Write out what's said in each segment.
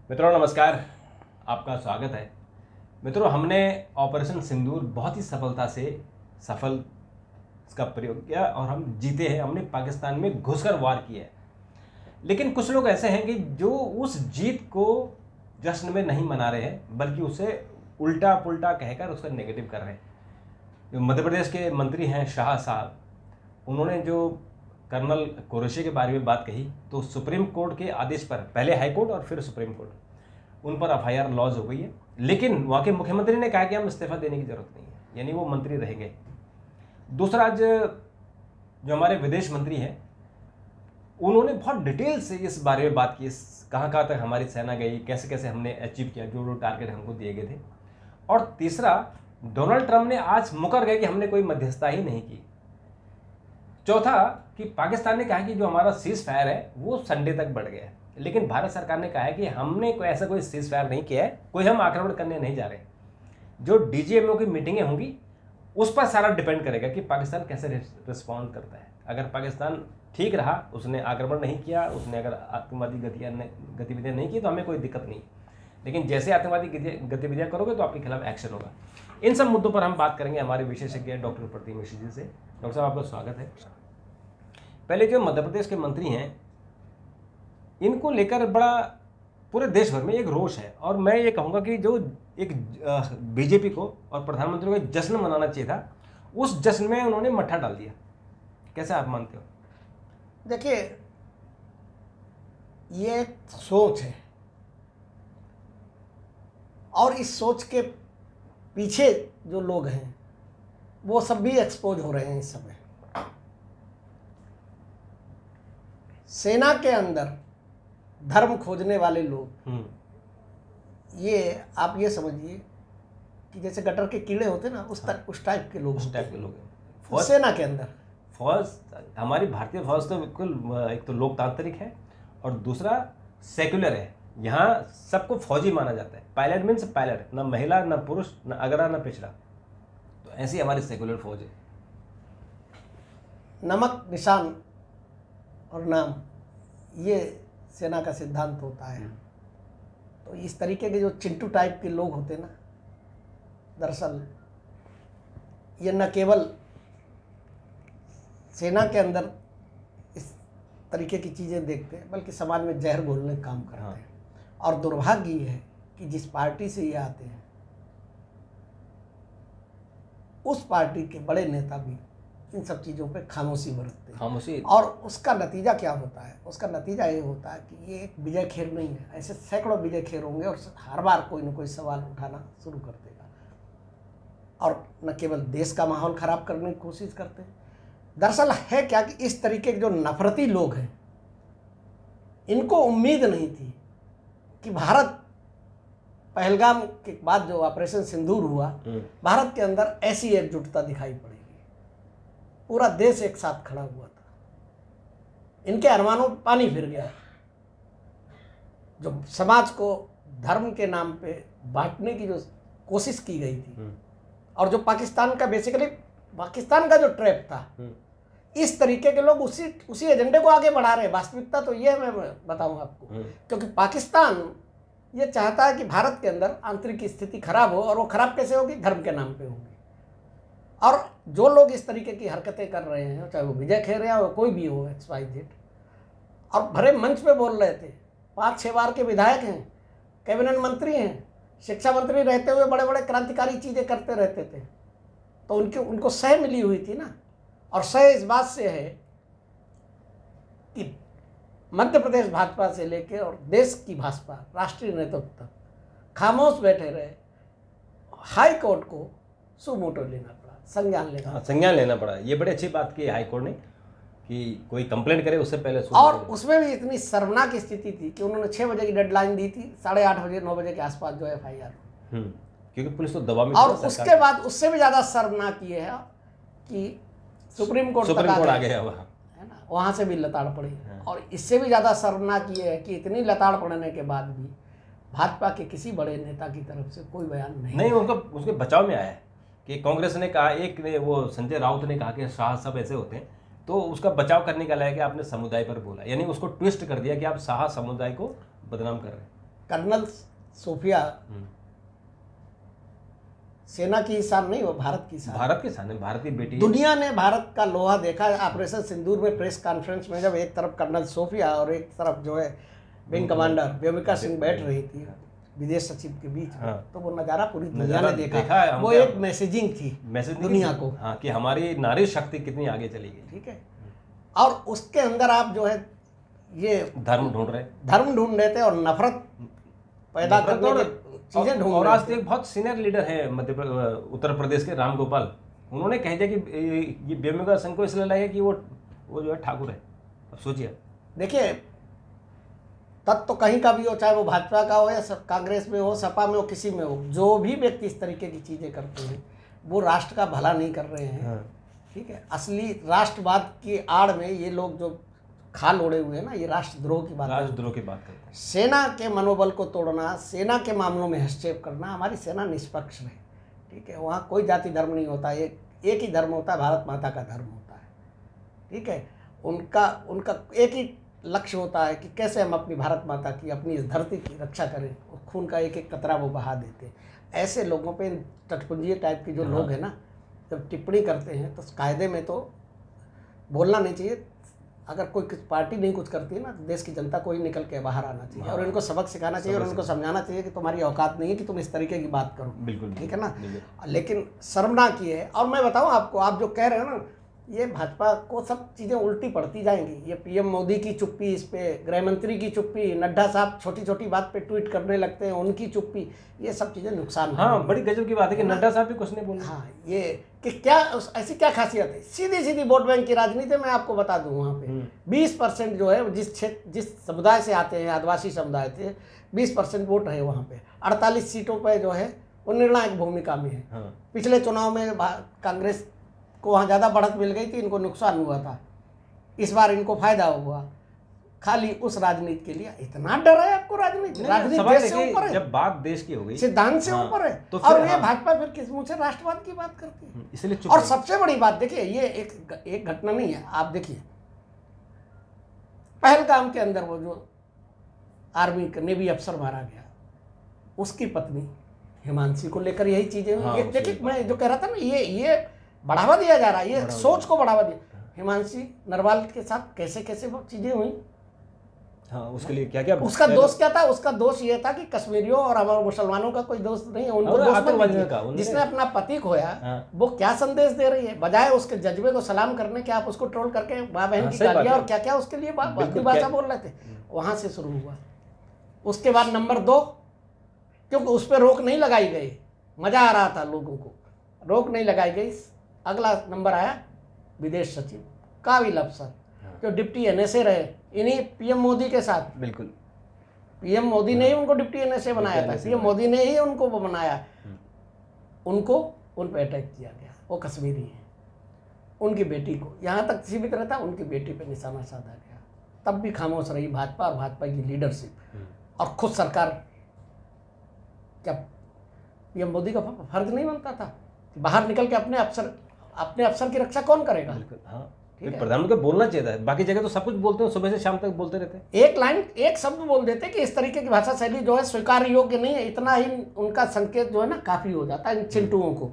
मित्रों नमस्कार, आपका स्वागत है। मित्रों, हमने ऑपरेशन सिंदूर बहुत ही सफल इसका प्रयोग किया और हम जीते हैं। हमने पाकिस्तान में घुसकर वार किया है। लेकिन कुछ लोग ऐसे हैं कि जो उस जीत को जश्न में नहीं मना रहे हैं, बल्कि उसे उल्टा पुल्टा कहकर उसका नेगेटिव कर रहे हैं। जो मध्य प्रदेश के मंत्री हैं शाह साहब, उन्होंने जो कर्नल कुरैशी के बारे में बात कही, तो सुप्रीम कोर्ट के आदेश पर, पहले हाई कोर्ट और फिर सुप्रीम कोर्ट, उन पर एफआईआर लॉज हो गई है। लेकिन वहाँ के मुख्यमंत्री ने कहा कि हम इस्तीफा देने की जरूरत नहीं है, यानी वो मंत्री रहेंगे। दूसरा, आज जो हमारे विदेश मंत्री हैं, उन्होंने बहुत डिटेल से इस बारे में बात की, कहाँ कहाँ तक हमारी सेना गई, कैसे कैसे हमने अचीव किया जो टारगेट हमको दिए गए थे। और तीसरा, डोनाल्ड ट्रंप ने आज मुकर गए कि हमने कोई मध्यस्थता ही नहीं की। चौथा, कि पाकिस्तान ने कहा कि जो हमारा सीज फायर है वो संडे तक बढ़ गया है, लेकिन भारत सरकार ने कहा है कि हमने कोई सीज फायर नहीं किया है, कोई हम आक्रमण करने नहीं जा रहे। जो डीजीएमओ की मीटिंगें होंगी उस पर सारा डिपेंड करेगा कि पाकिस्तान कैसे रिस्पॉन्ड करता है। अगर पाकिस्तान ठीक रहा, उसने आक्रमण नहीं किया, उसने अगर आतंकवादी गतिविधियाँ नहीं की, तो हमें कोई दिक्कत नहीं। लेकिन जैसे आतंकवादी गतिविधियाँ करोगे तो आपके खिलाफ एक्शन होगा। इन सब मुद्दों पर हम बात करेंगे हमारे विशेषज्ञ डॉक्टर प्रतिम मिश्र जी से। डॉक्टर साहब, आपका स्वागत है। पहले जो मध्य प्रदेश के मंत्री हैं, इनको लेकर बड़ा पूरे देश भर में एक रोष है, और मैं ये कहूँगा कि जो एक बीजेपी को और प्रधानमंत्री को जश्न मनाना चाहिए था, उस जश्न में उन्होंने मट्ठा डाल दिया। कैसे आप मानते हो? देखिए, ये एक सोच है और इस सोच के पीछे जो लोग हैं वो सब भी एक्सपोज हो रहे हैं इस समय। सेना के अंदर धर्म खोजने वाले लोग, ये आप ये समझिए कि जैसे गटर के कीड़े होते ना, उस टाइप के लोग हैं सेना के अंदर। फौज, हमारी भारतीय फौज तो बिल्कुल एक तो लोकतांत्रिक है और दूसरा सेक्युलर है। यहाँ सबको फौजी माना जाता है। पायलट मीन्स पायलट, ना महिला ना पुरुष, ना अगरा ना पिछड़ा। तो ऐसी हमारी सेक्युलर फौज है। नमक निशान और नाम, ये सेना का सिद्धांत होता है। तो इस तरीके के जो चिंटू टाइप के लोग होते ना, दरअसल ये न केवल सेना के अंदर इस तरीके की चीज़ें देखते हैं, बल्कि समाज में जहर घोलने का काम करते हैं। और दुर्भाग्य ये है कि जिस पार्टी से ये आते हैं, उस पार्टी के बड़े नेता भी इन सब चीज़ों पे खामोशी बरतते हैं। और उसका नतीजा क्या होता है? उसका नतीजा ये होता है कि ये एक विजय खेर नहीं है, ऐसे सैकड़ों विजय खेर होंगे और हर बार कोई ना कोई सवाल उठाना शुरू कर देगा। और न केवल देश का माहौल ख़राब करने की कोशिश करते हैं। दरअसल है क्या कि इस तरीके के जो नफरती लोग हैं, इनको उम्मीद नहीं थी कि भारत पहलगाम के बाद जो ऑपरेशन सिंदूर हुआ, भारत के अंदर ऐसी एकजुटता दिखाई पड़ेगी। पूरा देश एक साथ खड़ा हुआ था। इनके अरमानों पर पानी फिर गया। जो समाज को धर्म के नाम पे बांटने की जो कोशिश की गई थी, और जो पाकिस्तान का बेसिकली पाकिस्तान का जो ट्रैप था, इस तरीके के लोग उसी एजेंडे को आगे बढ़ा रहे हैं। वास्तविकता तो ये मैं बताऊं आपको, क्योंकि पाकिस्तान ये चाहता है कि भारत के अंदर आंतरिक स्थिति खराब हो, और वो खराब कैसे होगी? धर्म के नाम पे होगी। और जो लोग इस तरीके की हरकतें कर रहे हैं, चाहे वो विजय खेर या वो कोई भी हो, XYZ, और भरे मंच पे बोल रहे थे, 5-6 बार के विधायक हैं, कैबिनेट मंत्री हैं, शिक्षा मंत्री रहते हुए बड़े बड़े क्रांतिकारी चीज़ें करते रहते थे, तो उनको सह मिली हुई थी ना। और सह इस बात से है कि मध्य प्रदेश भाजपा से लेकर और देश की भाजपा राष्ट्रीय नेतृत्व तक खामोश बैठे रहे। हाई कोर्ट को सुमोटो लेना पड़ा, संज्ञान लेना पड़ा। ये बड़ी अच्छी बात की हाई कोर्ट ने कि कोई कंप्लेंट करे उससे पहले। और उसमें भी इतनी शर्मनाक स्थिति थी कि उन्होंने 6 बजे की डेडलाइन दी थी, 8:30 बजे 9 बजे के आसपास जो FIR, क्योंकि पुलिस तो दबा में। और उसके बाद उससे भी ज़्यादा शर्मनाक ये है कि सुप्रीम कोर्ट आ गया है ना, वहाँ से भी लताड़ पड़ी। और इससे भी ज़्यादा शर्मनाक ये है कि इतनी लताड़ पड़ने के बाद भी भाजपा के किसी बड़े नेता की तरफ से कोई बयान नहीं उसके बचाव में आया है कि कांग्रेस ने कहा, एक ने वो संजय राउत ने कहा कि शाह सब ऐसे होते हैं, तो उसका बचाव करने का लाया कि आपने समुदाय पर बोला, यानी उसको ट्विस्ट कर दिया कि आप शाह समुदाय को बदनाम कर रहे हैं। कर्नल सोफिया सेना की शान नहीं, वो भारत की शान, भारत की शान है, भारत की बेटी। दुनिया ने भारत का लोहा देखा है। ऑपरेशन सिंदूर में प्रेस कॉन्फ्रेंस में जब एक तरफ कर्नल सोफिया और एक तरफ जो है विंग कमांडर व्योमिका सिंह बैठ रही थी विदेश सचिव के बीच में, तो वो नज़ारा पूरी दुनिया ने देखा है। वो एक मैसेजिंग थी दुनिया को, हाँ, कि हमारी नारी शक्ति कितनी आगे चली गई। ठीक है। और उसके अंदर आप जो है ये धर्म ढूंढ रहे थे और नफरत पैदा करने की चीजें ढूंढ। और आज एक बहुत सीनियर लीडर है उत्तर प्रदेश के राम गोपाल, उन्होंने कह दिया कि ये व्योमिका सिंह को इसलिए लगे कि वो जो है ठाकुर है। अब सोचिए, देखिए तत्व तो कहीं का भी हो, चाहे वो भाजपा का हो या कांग्रेस में हो, सपा में हो, किसी में हो, जो भी व्यक्ति इस तरीके की चीजें करते हैं वो राष्ट्र का भला नहीं कर रहे हैं। हाँ। ठीक है। असली राष्ट्रवाद की आड़ में ये लोग जो खाल ओढ़े हुए हैं ना, ये राष्ट्रद्रोह की बात करते हैं। सेना के मनोबल को तोड़ना, सेना के मामलों में हस्तक्षेप करना। हमारी सेना निष्पक्ष रहे, ठीक है। वहाँ कोई जाति धर्म नहीं होता, एक ही धर्म होता है, भारत माता का धर्म होता है। ठीक है। उनका एक ही लक्ष्य होता है कि कैसे हम अपनी भारत माता की, अपनी इस धरती की रक्षा करें। खून का एक एक कतरा वो बहा देते। ऐसे लोगों पे तटपुंजी टाइप के जो लोग हैं ना, जब टिप्पणी करते हैं तो कायदे में तो बोलना नहीं चाहिए। अगर कोई पार्टी नहीं कुछ करती है ना, तो देश की जनता को ही निकल के बाहर आना चाहिए और इनको सबक सिखाना चाहिए और उनको समझाना चाहिए कि तुम्हारी औकात नहीं है कि तुम इस तरीके की बात करो। बिल्कुल, ठीक है ना। लेकिन शर्मनाक ये है। और मैं बताऊं आपको, आप जो कह रहे हो ना, ये भाजपा को सब चीज़ें उल्टी पड़ती जाएंगी। ये पीएम मोदी की चुप्पी, इस पे गृह मंत्री की चुप्पी, नड्डा साहब छोटी छोटी बात पे ट्वीट करने लगते हैं, उनकी चुप्पी, ये सब चीज़ें नुकसान। हाँ, बड़ी गजब की बात है कि नड्डा साहब भी कुछ नहीं बोले। हाँ, ये कि क्या ऐसी क्या खासियत है। सीधी सीधी वोट बैंक की राजनीति मैं आपको बता दूं। वहाँ पे 20% जो है जिस समुदाय से आते हैं, आदिवासी समुदाय से 20% वोट है वहाँ पे। 48 सीटों पर जो है वो निर्णायक भूमिका में है। हाँ। पिछले चुनाव में कांग्रेस को वहाँ ज़्यादा बढ़त मिल गई थी, इनको नुकसान हुआ था। इस बार इनको फायदा हुआ। खाली उस राजनीति के लिए इतना डर है आपको। राजनीति देश से ऊपर है, जब बात देश की हो गई, सिद्धांत से ऊपर है। तो और ये भाजपा फिर किस मुंह से राष्ट्रवाद की बात करती है, इसलिए। और सबसे बड़ी बात देखिए, ये एक घटना नहीं है। आप देखिए पहलगाम के अंदर वो जो आर्मी का नेवी अफसर मारा गया, उसकी पत्नी हिमांशी को लेकर यही चीजें हुई। देखिए मैं जो कह रहा था ना, ये बढ़ावा दिया जा रहा है, ये सोच को बढ़ावा दिया। हिमांशी नरवाल के साथ कैसे कैसे वो चीजें हुई। हाँ, उसके लिए क्या क्या उसका दोष क्या था? उसका दोष ये था कि कश्मीरियों और हमारे मुसलमानों का कोई दोष नहीं है। उनको दोष जिसने अपना पति खोया। हाँ। वो क्या संदेश दे रही है? बजाय उसके जज्बे को सलाम करने के आप उसको ट्रोल करके माँ बहन की गालियां और क्या क्या उसके लिए भाषा बोल रहे थे। वहां से शुरू हुआ। उसके बाद नंबर 2, क्योंकि उस पर रोक नहीं लगाई गई, मजा आ रहा था लोगों को, रोक नहीं लगाई गई। अगला नंबर आया विदेश सचिव, काबिल अफसर, जो डिप्टी एनएसए रहे इन्हीं पीएम मोदी के साथ। बिल्कुल, पीएम मोदी ने ही उनको डिप्टी एनएसए बनाया था, पीएम मोदी ने ही उनको वो बनाया। उनको उन पे अटैक किया गया। वो कश्मीरी है, उनकी बेटी को यहाँ तक सीमित रहता, उनकी बेटी पे निशाना साधा गया। तब भी खामोश रही भाजपा और भाजपा की लीडरशिप। और खुद सरकार, क्या पीएम मोदी का फर्ज नहीं बनता था बाहर निकल के अपने अफसर की रक्षा कौन करेगा? हाँ, प्रधानमंत्री को बोलना चाहिए था। बाकी जगह तो सब कुछ बोलते हैं, सुबह से शाम तक बोलते रहते हैं। एक लाइन, एक शब्द बोल देते कि इस तरीके की भाषा शैली जो है स्वीकार योग्य नहीं है, इतना ही उनका संकेत जो है ना काफी हो जाता है इन चिंटुओं को।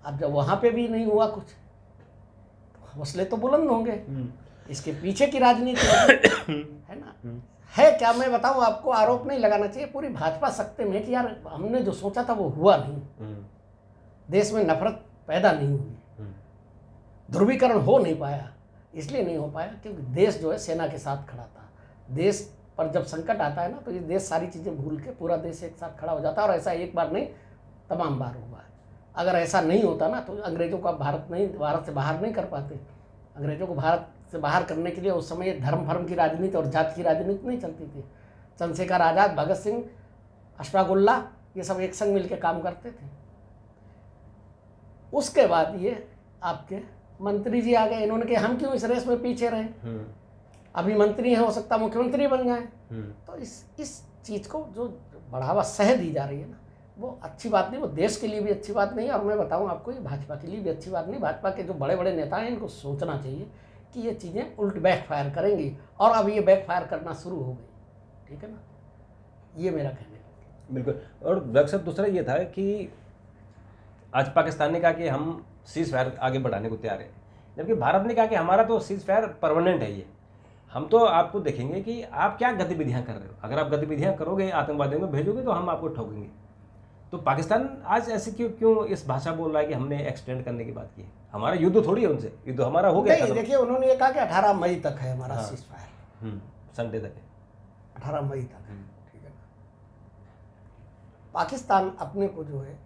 अब जब वहां पे भी नहीं हुआ कुछ, तो हौसले तो बुलंद होंगे। इसके पीछे की राजनीति है ना, है क्या? मैं बताऊं आपको, आरोप नहीं लगाना चाहिए, पूरी भाजपा सकते में कि यार हमने जो सोचा था वो हुआ नहीं, देश में नफरत पैदा नहीं हुई, ध्रुवीकरण हो नहीं पाया। इसलिए नहीं हो पाया क्योंकि देश जो है सेना के साथ खड़ा था। देश पर जब संकट आता है ना, तो ये देश सारी चीज़ें भूल के पूरा देश एक साथ खड़ा हो जाता है। और ऐसा एक बार नहीं, तमाम बार हुआ है। अगर ऐसा नहीं होता ना, तो अंग्रेजों को भारत से बाहर नहीं कर पाते। अंग्रेजों को भारत से बाहर करने के लिए उस समय धर्म की राजनीति और जाति की राजनीति नहीं चलती थी। चंद्रशेखर आज़ाद, भगत सिंह, अशफाकुल्ला, ये सब एक संग मिलकर काम करते थे। उसके बाद ये आपके मंत्री जी आ गए, इन्होंने कहा हम क्यों इस रेस में पीछे रहे, अभी मंत्री हैं, हो सकता मुख्यमंत्री बन जाए। तो इस चीज़ को जो बढ़ावा सह दी जा रही है ना, वो अच्छी बात नहीं, वो देश के लिए भी अच्छी बात नहीं। और मैं बताऊं आपको, ये भाजपा के लिए भी अच्छी बात नहीं। भाजपा के जो बड़े बड़े नेता हैं, इनको सोचना चाहिए कि ये चीज़ें उल्ट बैकफायर करेंगी, और अब ये बैकफायर करना शुरू हो गई। ठीक है ना, ये मेरा कहने का। बिल्कुल। और डॉक्टर साहब दूसरा ये था कि आज पाकिस्तान ने कहा कि हम सीज फायर आगे बढ़ाने को तैयार है, जबकि भारत ने कहा कि हमारा तो सीज फायर परमानेंट है। ये हम तो आपको देखेंगे कि आप क्या गतिविधियां कर रहे हो, अगर आप गतिविधियां करोगे, आतंकवादियों को भेजोगे तो हम आपको ठोकेंगे। तो पाकिस्तान आज ऐसे क्यों इस भाषा बोल रहा है कि हमने एक्सटेंड करने की बात की है? हमारा युद्ध थोड़ी है उनसे, युद्ध हमारा हो गया। नहीं, देखिए उन्होंने ये कहा कि 18 मई तक है हमारा सीज फायर, संडे तक है, 18 मई तक है, ठीक है ना। पाकिस्तान अपने को जो है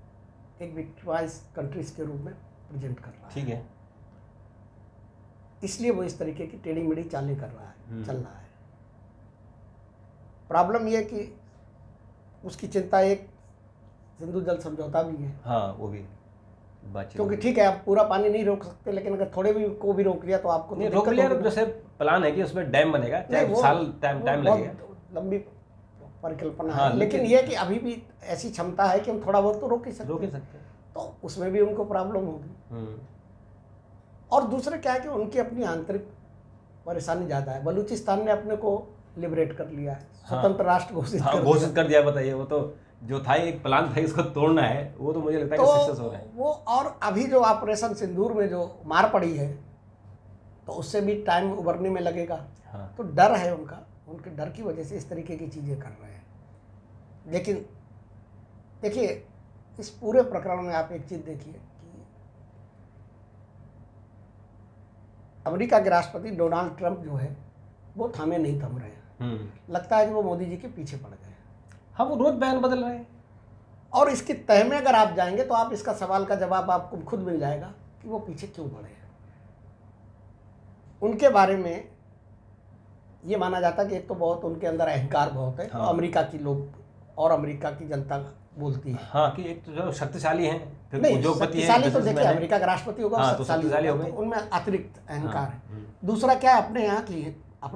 एक विक्टिमाइज कंट्रीज के रूप में प्रेजेंट कर रहा है, ठीक है, इसलिए वो इस तरीके की टेढ़ी मेढ़ी चालें कर रहा है, चल रहा है। प्रॉब्लम ये कि उसकी चिंता एक सिंधु जल समझौता भी है। हाँ, वो भी बातचीत, क्योंकि ठीक है आप पूरा पानी नहीं रोक सकते, लेकिन अगर थोड़े भी को भी रोक लिया तो आपको नहीं रोक लिया। जैसे प्लान है कि उसमें डैम बनेगा, साल टाइम लगेगा, लंबी परिकल्पना हाँ, है, लेकिन ये कि अभी भी ऐसी क्षमता है कि हम थोड़ा बहुत तो रोक ही सकते हैं, तो उसमें भी उनको प्रॉब्लम होगी। और दूसरे क्या है कि उनकी अपनी आंतरिक परेशानी ज़्यादा है। बलूचिस्तान ने अपने को लिबरेट कर लिया है, स्वतंत्र राष्ट्र घोषित कर दिया। बताइए, वो तो जो था एक प्लान था इसको तोड़ना है, वो तो मुझे लगता है कि सक्सेस हो रहा है वो। और अभी जो ऑपरेशन सिंदूर में जो मार पड़ी है, तो उससे भी टाइम उबरने में लगेगा। हाँ। तो डर है उनका, उनके डर की वजह से इस तरीके की चीज़ें कर रहे हैं। लेकिन देखिए इस पूरे प्रकरण में आप एक चीज़ देखिए कि अमेरिका के राष्ट्रपति डोनाल्ड ट्रंप जो है वो थामे नहीं थम रहे हैं। लगता है कि वो मोदी जी के पीछे पड़ गए। हाँ, वो रोज बयान बदल रहे हैं। और इसकी तह में अगर आप जाएंगे तो आप इसका सवाल का जवाब आपको खुद मिल जाएगा कि वो पीछे क्यों पड़े हैं। उनके बारे में ये माना जाता है कि एक तो बहुत उनके अंदर अहंकार बहुत है। हाँ। तो अमेरिका की लोग और अमेरिका की जनता बोलती है, हाँ, कि एक तो जो शक्तिशाली हैं, फिर नहीं शक्तिशाली तो देखिए अमेरिका का राष्ट्रपति होगा, हाँ, शक्तिशाली हो गए, उनमें अतिरिक्त अहंकार है। दूसरा क्या है, अपने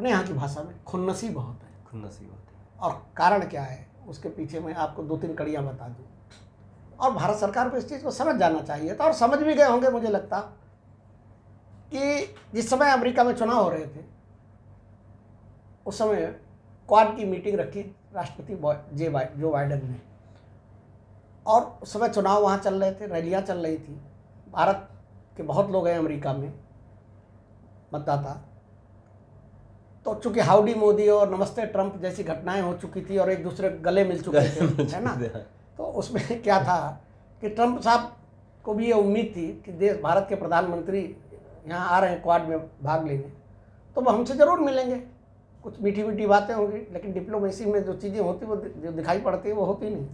यहाँ की भाषा में खुन्नसी बहुत है, खुन्नसी बहुत है। और कारण क्या है उसके पीछे मैं आपको 2-3 कड़ियाँ बता दूँ। और भारत सरकार को इस चीज़ को समझ जाना चाहिए था, और समझ भी गए होंगे। मुझे लगता कि जिस समय अमेरिका में चुनाव हो रहे थे उस समय क्वाड की मीटिंग रखी राष्ट्रपति जो बाइडेन ने, और उस समय चुनाव वहाँ चल रहे थे, रैलियाँ चल रही थी। भारत के बहुत लोग हैं अमेरिका में मतदाता, तो चूंकि हाउडी मोदी और नमस्ते ट्रंप जैसी घटनाएं हो चुकी थी और एक दूसरे गले मिल चुके थे, है ना। तो उसमें क्या था कि ट्रंप साहब को भी ये उम्मीद थी कि भारत के प्रधानमंत्री यहाँ आ रहे हैं, क्वाड में भाग लेंगे, तो वो हमसे ज़रूर मिलेंगे, कुछ मीठी मीठी बातें होंगी, लेकिन डिप्लोमेसी में जो चीज़ें होती वो जो दिखाई पड़ती है वो होती नहीं।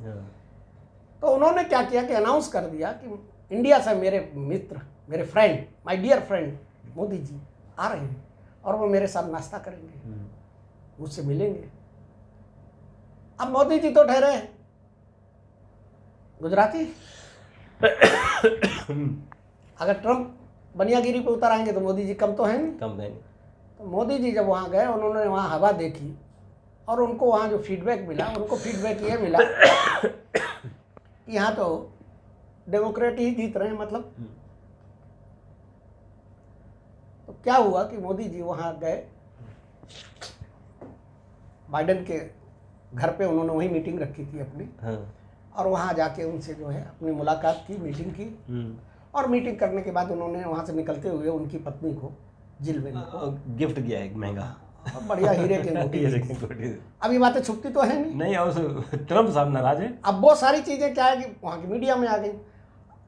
तो उन्होंने क्या किया कि अनाउंस कर दिया कि इंडिया से मेरे मित्र, मेरे friend, my dear friend Modi ji आ रहे हैं और वो मेरे साथ नाश्ता करेंगे, मुझसे मिलेंगे। अब मोदी जी तो ठहरे हैं गुजराती, अगर ट्रंप बनियागिरी पे उतर आएंगे तो मोदी जी कम तो है नहीं, कम नहीं। तो मोदी जी जब वहाँ गए, उन्होंने वहाँ हवा देखी और उनको वहाँ जो फीडबैक मिला, उनको फीडबैक ये मिला कि यहाँ तो डेमोक्रेट ही जीत रहे हैं। मतलब तो क्या हुआ कि मोदी जी वहाँ गए, बाइडेन के घर पे उन्होंने वही मीटिंग रखी थी अपनी। हाँ। और वहाँ जाके उनसे जो है अपनी मुलाकात की, मीटिंग की, और मीटिंग करने के बाद उन्होंने वहाँ से निकलते हुए उनकी पत्नी को, जिल बेगम को गिफ्ट किया एक महंगा और बढ़िया हीरे के अंगूठी। अब ये बातें छुपती तो है नहीं, और ट्रंप साहब नाराज है। अब वो सारी चीज़ें क्या है कि वहाँ की मीडिया में आ गई।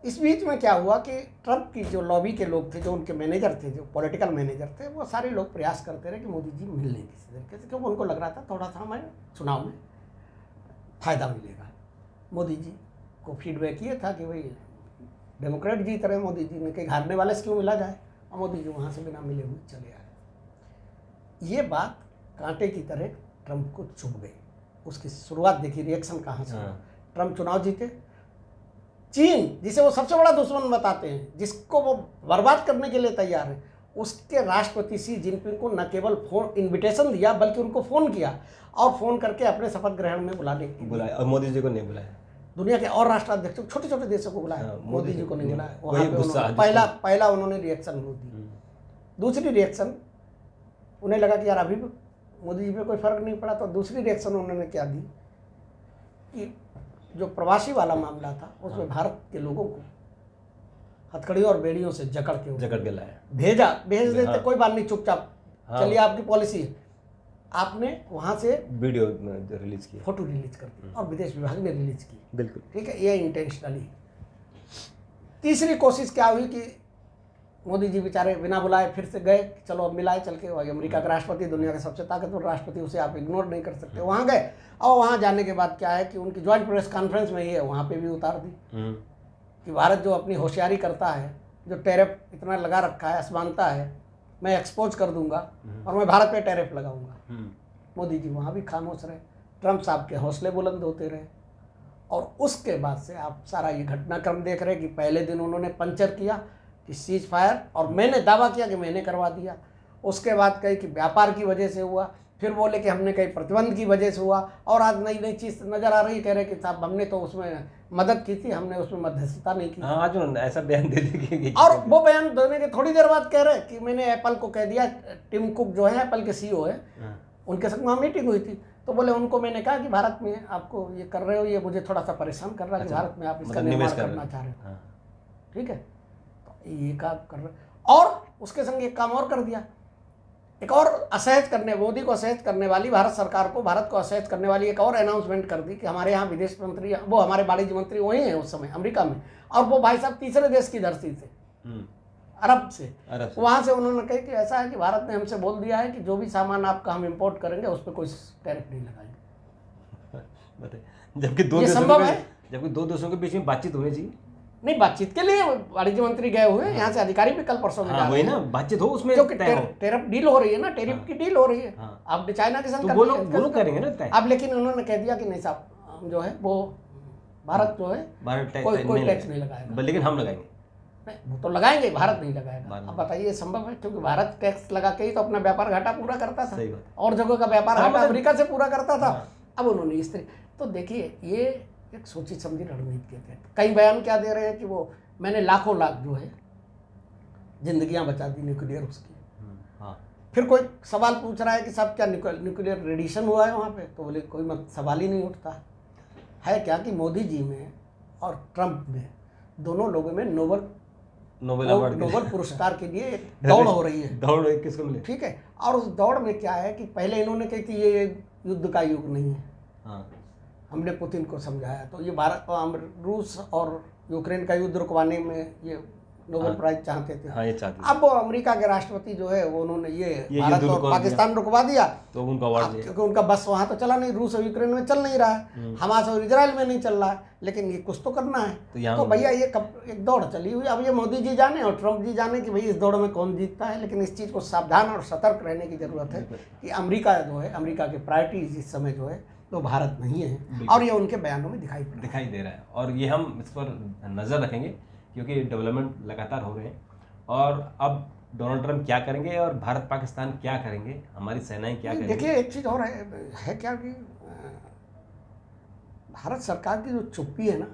इस बीच में क्या हुआ कि ट्रंप की जो लॉबी के लोग थे, जो उनके मैनेजर थे, जो पॉलिटिकल मैनेजर थे, वो सारे लोग प्रयास करते रहे कि मोदी जी मिल लें किसी तरीके से, क्योंकि उनको लग रहा था थोड़ा सा हमें चुनाव में फ़ायदा मिलेगा। मोदी जी को फीडबैक ये था कि भाई डेमोक्रेट जीत रहे, मोदी जी ने कहीं हारने वाले से क्यों मिला जाए, और मोदी जी वहाँ से बिना मिले हुए चले आए। ये बात कांटे की तरह ट्रंप को चुभ गई। उसकी शुरुआत देखिए, रिएक्शन कहाँ से। ट्रंप चुनाव जीते, चीन जिसे वो सबसे बड़ा दुश्मन बताते हैं, जिसको वो बर्बाद करने के लिए तैयार है, उसके राष्ट्रपति शी जिनपिंग को न केवल फोन इन्विटेशन दिया बल्कि उनको फ़ोन किया और फ़ोन करके अपने शपथ ग्रहण में बुलाया। और मोदी जी को नहीं बुलाया। दुनिया के और राष्ट्राध्यक्षों, छोटे छोटे देशों को बुलाया, मोदी जी को नहीं बुलाया। वहाँ पे पहला उन्होंने रिएक्शन दी। दूसरी रिएक्शन उन्हें लगा कि यार अभी भी मोदी जी पे कोई फर्क नहीं पड़ा, तो दूसरी रिएक्शन उन्होंने क्या दी कि जो प्रवासी वाला मामला था उसमें भारत के लोगों को हथकड़ियों और बेड़ियों से जकड़ के लाया, भेज देते, कोई बात नहीं, चुपचाप चलिए, आपकी पॉलिसी है। आपने वहां से वीडियो रिलीज की, फोटो रिलीज कर दी और विदेश विभाग ने रिलीज की, बिल्कुल ठीक है, ये इंटेंशनली। तीसरी कोशिश क्या हुई कि मोदी जी बेचारे बिना बुलाए फिर से गए, चलो अब मिलाए चल के, वही अमेरिका के राष्ट्रपति, दुनिया के सबसे ताकतवर राष्ट्रपति, उसे आप इग्नोर नहीं कर सकते। वहाँ गए और वहाँ जाने के बाद क्या है कि उनकी ज्वाइंट प्रेस कॉन्फ्रेंस में ही है, वहाँ पे भी उतार दी कि भारत जो अपनी होशियारी करता है, जो टैरिफ इतना लगा रखा है, असमानता है, मैं एक्सपोज कर दूंगा और मैं भारत पे टैरिफ लगाऊंगा। मोदी जी वहाँ भी खामोश रहे, ट्रम्प साहब के हौसले बुलंद होते रहे। और उसके बाद से आप सारा ये घटनाक्रम देख रहे हैं कि पहले दिन उन्होंने पंचर किया कि सीज फायर, और मैंने दावा किया कि मैंने करवा दिया। उसके बाद कही कि व्यापार की वजह से हुआ, फिर बोले कि हमने कहीं प्रतिबंध की वजह से हुआ, और आज नई नई चीज़ नज़र आ रही, कह रहे कि साहब हमने तो उसमें मदद की थी, हमने उसमें मध्यस्थता नहीं की। आज ऐसा बयान दे दी, और वो बयान देने के थोड़ी देर बाद कह रहे कि मैंने एप्पल को कह दिया, टिम कुक जो है एप्पल के CEO है, उनके संग वहाँ मीटिंग हुई थी, तो बोले उनको मैंने कहा कि भारत में आपको ये कर रहे हो, ये मुझे थोड़ा सा परेशान कर रहा है कि भारत में आप इसका निर्माण करना चाह रहे हो, ठीक है, तो ये काम कर रहे। और उसके संग एक काम और कर दिया, एक और असहज करने, मोदी को असहज करने वाली, भारत सरकार को, भारत को असहज करने वाली एक और अनाउंसमेंट कर दी कि हमारे यहाँ विदेश मंत्री, वो हमारे वाणिज्य मंत्री वही हैं उस समय अमेरिका में, और वो भाई साहब तीसरे देश की धरती से, अरब से। वहाँ से उन्होंने कहा कि ऐसा है कि भारत ने हमसे बोल दिया है कि जो भी सामान आपका हम इंपोर्ट करेंगे उस पर कोई टैरिफ नहीं लगाएंगे। जबकि दो देशों के बीच में बातचीत होनी चाहिए। नहीं, बातचीत के लिए वाणिज्य मंत्री गए हुए हैं, यहाँ से अधिकारी भी कल परसों में जा रहे हैं ना, बातचीत हो उसमें, क्योंकि टैरिफ डील हो रही है ना, टैरिफ की डील हो रही है। आप चाइना के संग वो लोग करेंगे ना अब, लेकिन उन्होंने कह दिया कि नहीं साहब, जो है वो भारत जो है कोई टैक्स नहीं लगाएगा, लेकिन हम लगाएंगे। वो तो लगाएंगे, भारत नहीं लगाएगा। अब बताइए ये संभव है? क्योंकि भारत टैक्स लगा के ही तो अपना व्यापार घाटा पूरा करता था, और जगह का व्यापार घाटा अमेरिका से पूरा करता था। अब उन्होंने इस तरह, तो देखिए ये एक सोची समझी रणनीति के तहत कई बयान क्या दे रहे हैं कि वो मैंने लाखों लाख जो है जिंदगियां बचा दी न्यूक्लियर उसकी। फिर कोई सवाल पूछ रहा है कि साहब क्या न्यूक्लियर रेडिएशन हुआ है वहाँ पे, तो बोले कोई सवाल ही नहीं उठता है। क्या कि मोदी जी में और ट्रंप में, दोनों लोगों में नोबेल पुरस्कार के लिए एक दौड़ हो रही है। दौड़ किसको मिले? ठीक है, और उस दौड़ में क्या है कि पहले इन्होंने कही कि ये युद्ध का युग नहीं है, हमने पुतिन को समझाया, तो ये भारत, रूस और यूक्रेन का युद्ध रुकवाने में ये नोबेल प्राइज चाहते थे। ये चाहते थे। अब वो अमेरिका के राष्ट्रपति जो है वो उन्होंने ये भारत और पाकिस्तान रुकवा दिया, तो उनका अवार्ड, क्योंकि उनका बस वहाँ तो चला नहीं, रूस और यूक्रेन में चल नहीं रहा है, हमास और इजराइल में नहीं चल रहा है, लेकिन ये कुछ तो करना है। तो भैया ये एक दौड़ चली हुई। अब ये मोदी जी जाने और ट्रंप जी जाने कि भाई इस दौड़ में कौन जीतता है, लेकिन इस चीज़ को सावधान और सतर्क रहने की जरूरत है कि अमेरिका जो है, अमेरिका की प्रायोरिटीज इस समय जो है तो भारत नहीं है, और ये उनके बयानों में दिखाई दे रहा है। और ये हम इस पर नज़र रखेंगे क्योंकि डेवलपमेंट लगातार हो रहे हैं, और अब डोनाल्ड ट्रंप क्या करेंगे और भारत पाकिस्तान क्या करेंगे, हमारी सेनाएं क्या करेंगी। देखिए एक चीज़ और है क्या कि भारत सरकार की जो चुप्पी है ना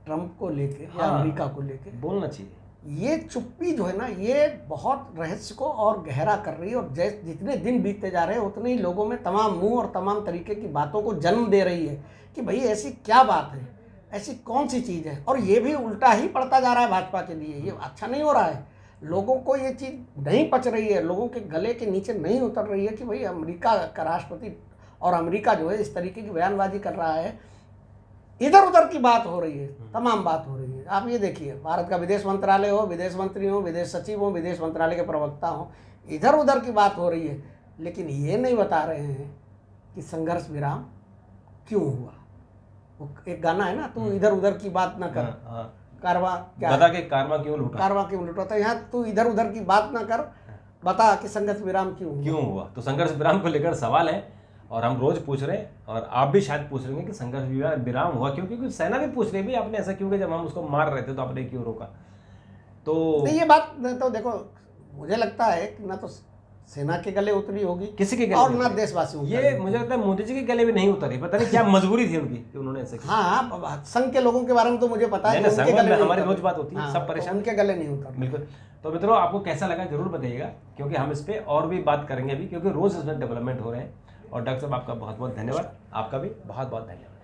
ट्रंप को लेके या अमेरिका को लेके, बोलना चाहिए, ये चुप्पी जो है ना ये बहुत रहस्य को और गहरा कर रही है, और जैसे जितने दिन बीतते जा रहे हैं उतने ही लोगों में तमाम मुंह और तमाम तरीके की बातों को जन्म दे रही है कि भाई ऐसी क्या बात है, ऐसी कौन सी चीज़ है। और ये भी उल्टा ही पड़ता जा रहा है भाजपा के लिए, ये अच्छा नहीं हो रहा है, लोगों को ये चीज़ नहीं पच रही है, लोगों के गले के नीचे नहीं उतर रही है कि भाई अमेरिका का राष्ट्रपति और अमेरिका जो है इस तरीके की बयानबाजी कर रहा है, इधर उधर की बात हो रही है, तमाम बात हो रही है। आप ये देखिए, भारत का विदेश मंत्रालय हो, विदेश मंत्री हो, विदेश सचिव हो, विदेश मंत्रालय के प्रवक्ता हो, इधर उधर की बात हो रही है, लेकिन ये नहीं बता रहे हैं कि संघर्ष विराम क्यों हुआ। वो एक गाना है ना, तू इधर उधर की बात ना कर, कारवां क्या बता के कारवां क्यों लूटा, तो यहाँ तू इधर उधर की बात ना कर, बता कि संघर्ष विराम क्यों हुआ। तो संघर्ष विराम को लेकर सवाल है, और हम रोज पूछ रहे हैं, और आप भी शायद पूछ रहे हैं कि संघर्ष विराम हुआ क्यों, क्योंकि सेना भी पूछ रही है आपने ऐसा क्यों, जब हम उसको मार रहे थे तो आपने क्यों रोका। तो ये बात तो देखो, मुझे लगता है कि ना तो सेना के गले उतरी होगी किसी के गले, और ना देशवासियों। ये मुझे लगता है मोदी जी के गले भी नहीं उतरी, पता नहीं क्या मजबूरी थी उनकी कि उन्होंने ऐसा किया। हाँ, संघ के लोगों के बारे में तो मुझे पता है, हमारी रोज बात होती है, सब परेशान, उनके गले नहीं उतर। बिल्कुल। तो मित्रों आपको कैसा लगा जरूर बताइएगा, क्योंकि हम इस पे और भी बात करेंगे अभी, क्योंकि रोज इसमें डेवलपमेंट हो रहे हैं। और डॉक्टर साहब आपका बहुत बहुत धन्यवाद, आपका भी बहुत बहुत धन्यवाद।